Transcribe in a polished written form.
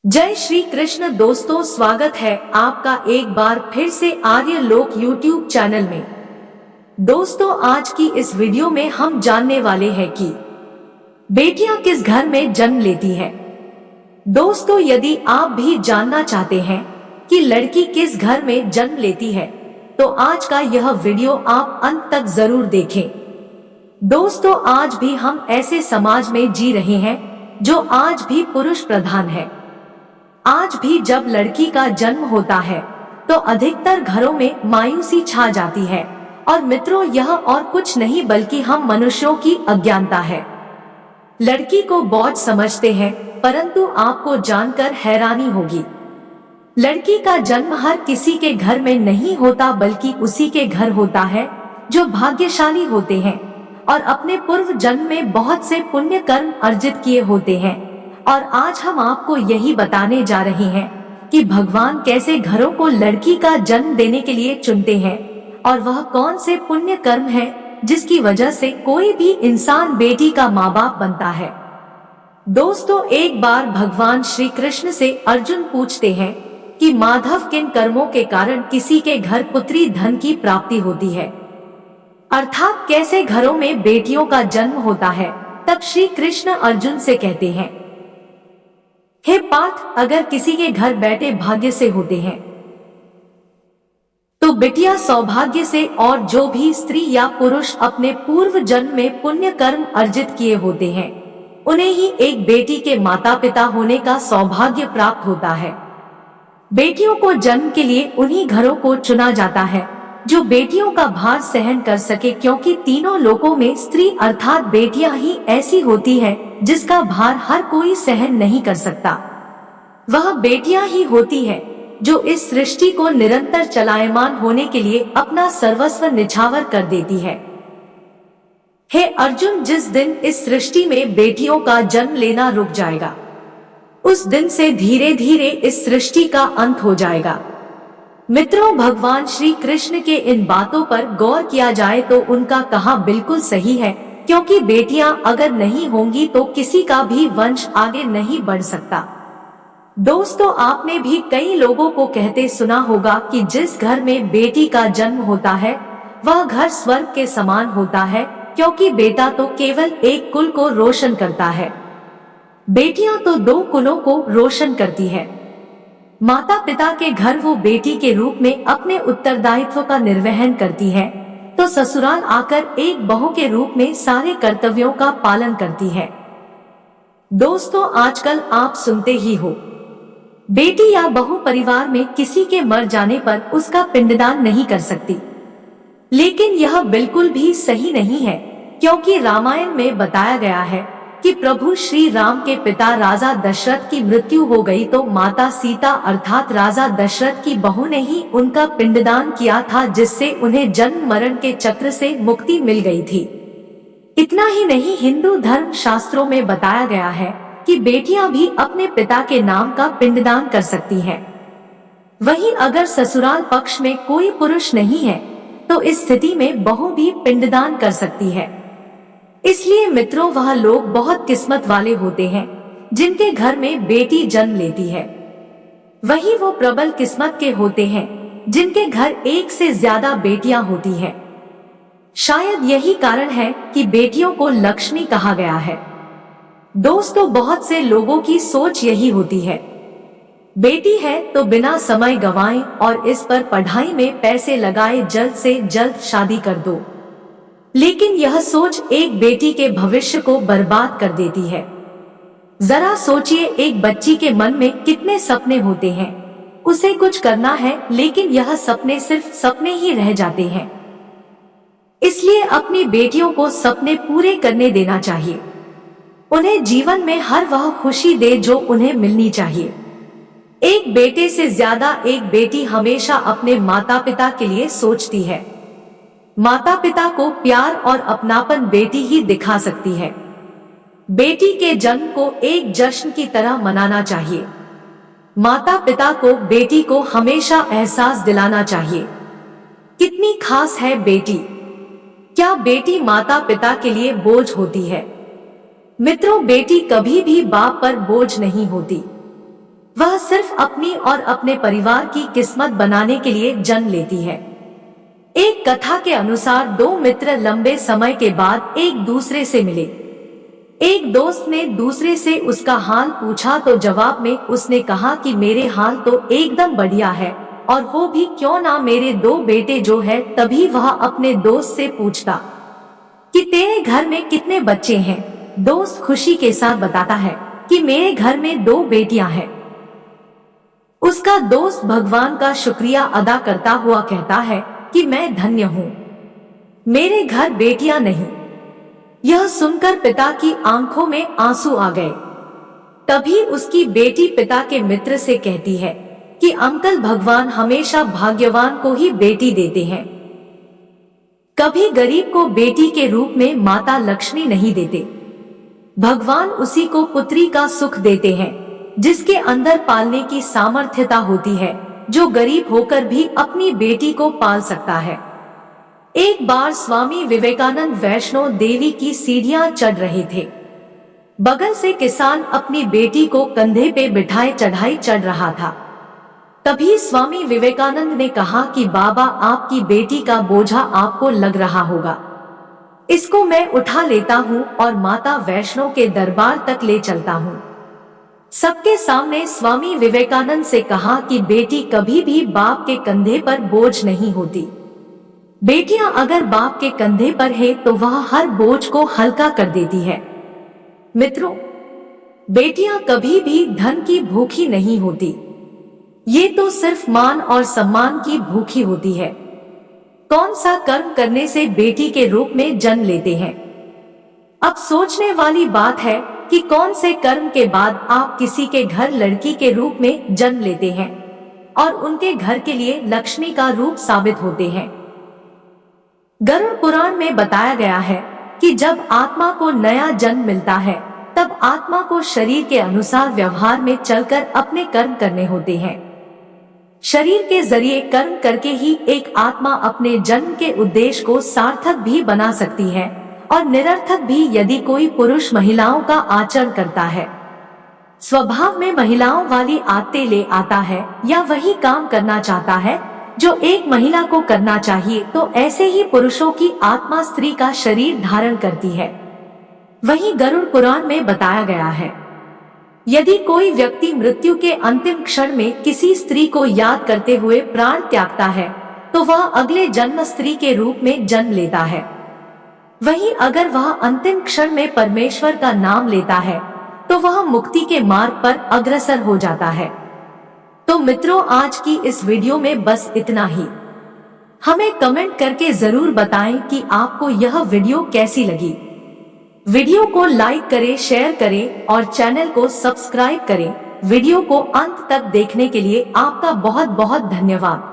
जय श्री कृष्ण दोस्तों, स्वागत है आपका एक बार फिर से आर्य लोक यूट्यूब चैनल में। दोस्तों, आज की इस वीडियो में हम जानने वाले हैं कि बेटियां किस घर में जन्म लेती है। दोस्तों, यदि आप भी जानना चाहते हैं कि लड़की किस घर में जन्म लेती है तो आज का यह वीडियो आप अंत तक जरूर देखें। दोस्तों, आज भी हम ऐसे समाज में जी रहे हैं जो आज भी पुरुष प्रधान है। आज भी जब लड़की का जन्म होता है तो अधिकतर घरों में मायूसी छा जाती है। और मित्रों, यह और कुछ नहीं बल्कि हम मनुष्यों की अज्ञानता है। लड़की को बोझ समझते हैं, परंतु आपको जानकर हैरानी होगी, लड़की का जन्म हर किसी के घर में नहीं होता बल्कि उसी के घर होता है जो भाग्यशाली होते हैं और अपने पूर्व जन्म में बहुत से पुण्य कर्म अर्जित किए होते हैं। और आज हम आपको यही बताने जा रहे हैं कि भगवान कैसे घरों को लड़की का जन्म देने के लिए चुनते हैं और वह कौन से पुण्य कर्म है जिसकी वजह से कोई भी इंसान बेटी का माँ बाप बनता है। दोस्तों, एक बार भगवान श्री कृष्ण से अर्जुन पूछते हैं कि माधव किन कर्मों के कारण किसी के घर पुत्री धन की प्राप्ति होती है, अर्थात कैसे घरों में बेटियों का जन्म होता है। तब श्री कृष्ण अर्जुन से कहते हैं, हे पार्थ, अगर किसी के घर बेटे भाग्य से होते हैं तो बिटिया सौभाग्य से, और जो भी स्त्री या पुरुष अपने पूर्व जन्म में पुण्य कर्म अर्जित किए होते हैं उन्हें ही एक बेटी के माता पिता होने का सौभाग्य प्राप्त होता है। बेटियों को जन्म के लिए उन्हीं घरों को चुना जाता है जो बेटियों का भार सहन कर सके, क्योंकि तीनों लोकों में स्त्री अर्थात बेटियां ही ऐसी होती है जिसका भार हर कोई सहन नहीं कर सकता। वह बेटियां ही होती है जो इस सृष्टि को निरंतर चलायमान होने के लिए अपना सर्वस्व निछावर कर देती है। हे अर्जुन, जिस दिन इस सृष्टि में बेटियों का जन्म लेना रुक जाएगा उस दिन से धीरे धीरे इस सृष्टि का अंत हो जाएगा। मित्रों, भगवान श्री कृष्ण के इन बातों पर गौर किया जाए तो उनका कहा बिल्कुल सही है, क्योंकि बेटियां अगर नहीं होंगी तो किसी का भी वंश आगे नहीं बढ़ सकता। दोस्तों, आपने भी कई लोगों को कहते सुना होगा कि जिस घर में बेटी का जन्म होता है वह घर स्वर्ग के समान होता है, क्योंकि बेटा तो केवल एक कुल को रोशन करता है, बेटियां तो दो कुलों को रोशन करती है। माता पिता के घर वो बेटी के रूप में अपने उत्तरदायित्व का निर्वहन करती है तो ससुराल आकर एक बहू के रूप में सारे कर्तव्यों का पालन करती है। दोस्तों, आजकल आप सुनते ही हो, बेटी या बहू परिवार में किसी के मर जाने पर उसका पिंडदान नहीं कर सकती। लेकिन यह बिल्कुल भी सही नहीं है, क्योंकि रामायण में बताया गया है कि प्रभु श्री राम के पिता राजा दशरथ की मृत्यु हो गई तो माता सीता अर्थात राजा दशरथ की बहू ने ही उनका पिंडदान किया था, जिससे उन्हें जन्म मरण के चक्र से मुक्ति मिल गई थी। इतना ही नहीं, हिंदू धर्म शास्त्रों में बताया गया है कि बेटियां भी अपने पिता के नाम का पिंडदान कर सकती हैं। वहीं अगर ससुराल पक्ष में कोई पुरुष नहीं है तो इस स्थिति में बहू भी पिंडदान कर सकती है। इसलिए मित्रों, वह लोग बहुत किस्मत वाले होते हैं जिनके घर में बेटी जन्म लेती है। वही वो प्रबल किस्मत के होते हैं जिनके घर एक से ज्यादा बेटियां होती हैं। शायद यही कारण है कि बेटियों को लक्ष्मी कहा गया है। दोस्तों, बहुत से लोगों की सोच यही होती है, बेटी है तो बिना समय गंवाए और इस पर पढ़ाई में पैसे लगाए जल्द से जल्द शादी कर दो। लेकिन यह सोच एक बेटी के भविष्य को बर्बाद कर देती है। जरा सोचिए, एक बच्ची के मन में कितने सपने होते हैं, उसे कुछ करना है लेकिन यह सपने सिर्फ सपने ही रह जाते हैं। इसलिए अपनी बेटियों को सपने पूरे करने देना चाहिए, उन्हें जीवन में हर वह खुशी दे जो उन्हें मिलनी चाहिए। एक बेटे से ज्यादा एक बेटी हमेशा अपने माता पिता के लिए सोचती है। माता पिता को प्यार और अपनापन बेटी ही दिखा सकती है। बेटी के जन्म को एक जश्न की तरह मनाना चाहिए। माता पिता को बेटी को हमेशा एहसास दिलाना चाहिए, कितनी खास है बेटी। क्या बेटी माता पिता के लिए बोझ होती है? मित्रों, बेटी कभी भी बाप पर बोझ नहीं होती। वह सिर्फ अपनी और अपने परिवार की किस्मत बनाने के लिए जन्म लेती है। एक कथा के अनुसार दो मित्र लंबे समय के बाद एक दूसरे से मिले। एक दोस्त ने दूसरे से उसका हाल पूछा तो जवाब में उसने कहा कि मेरे हाल तो एकदम बढ़िया है, और हो भी क्यों ना मेरे दो बेटे जो है। तभी वह अपने दोस्त से पूछता कि तेरे घर में कितने बच्चे हैं। दोस्त खुशी के साथ बताता है कि मेरे घर में दो बेटियां हैं। उसका दोस्त भगवान का शुक्रिया अदा करता हुआ कहता है कि मैं धन्य हूँ, मेरे घर बेटियां नहीं। यह सुनकर पिता की आंखों में आंसू आ गए। तभी उसकी बेटी पिता के मित्र से कहती है कि अंकल, भगवान हमेशा भाग्यवान को ही बेटी देते हैं, कभी गरीब को बेटी के रूप में माता लक्ष्मी नहीं देते। भगवान उसी को पुत्री का सुख देते हैं जिसके अंदर पालने की सामर्थ्यता होती है, जो गरीब होकर भी अपनी बेटी को पाल सकता है। एक बार स्वामी विवेकानंद वैष्णो देवी की सीढ़ियां चढ़ रहे थे। बगल से किसान अपनी बेटी को कंधे पे बिठाए चढ़ाई चढ़ रहा था। तभी स्वामी विवेकानंद ने कहा कि बाबा, आपकी बेटी का बोझा आपको लग रहा होगा, इसको मैं उठा लेता हूँ और माता वैष्णो के दरबार तक ले चलता हूँ। सबके सामने स्वामी विवेकानंद से कहा कि बेटी कभी भी बाप के कंधे पर बोझ नहीं होती। बेटियां अगर बाप के कंधे पर है तो वह हर बोझ को हल्का कर देती है। मित्रों, बेटियां कभी भी धन की भूखी नहीं होती, ये तो सिर्फ मान और सम्मान की भूखी होती है। कौन सा कर्म करने से बेटी के रूप में जन्म लेते हैं? अब सोचने वाली बात है कि कौन से कर्म के बाद आप किसी के घर लड़की के रूप में जन्म लेते हैं और उनके घर के लिए लक्ष्मी का रूप साबित होते हैं। गरुड़ पुराण में बताया गया है कि जब आत्मा को नया जन्म मिलता है तब आत्मा को शरीर के अनुसार व्यवहार में चलकर अपने कर्म करने होते हैं। शरीर के जरिए कर्म करके ही एक आत्मा अपने जन्म के उद्देश्य को सार्थक भी बना सकती है और निरर्थक भी, यदि कोई पुरुष महिलाओं का आचरण करता है, स्वभाव में महिलाओं वाली आदतें ले आता है या वही काम करना चाहता है जो एक महिला को करना चाहिए, तो ऐसे ही पुरुषों की आत्मा स्त्री का शरीर धारण करती है। वहीं गरुड़ पुराण में बताया गया है, यदि कोई व्यक्ति मृत्यु के अंतिम क्षण में किसी स्त्री को याद करते हुए प्राण त्यागता है तो वह अगले जन्म स्त्री के रूप में जन्म लेता है। वहीं अगर वह अंतिम क्षण में परमेश्वर का नाम लेता है तो वह मुक्ति के मार्ग पर अग्रसर हो जाता है। तो मित्रों, आज की इस वीडियो में बस इतना ही। हमें कमेंट करके जरूर बताएं कि आपको यह वीडियो कैसी लगी। वीडियो को लाइक करें, शेयर करें और चैनल को सब्सक्राइब करें। वीडियो को अंत तक देखने के लिए आपका बहुत बहुत धन्यवाद।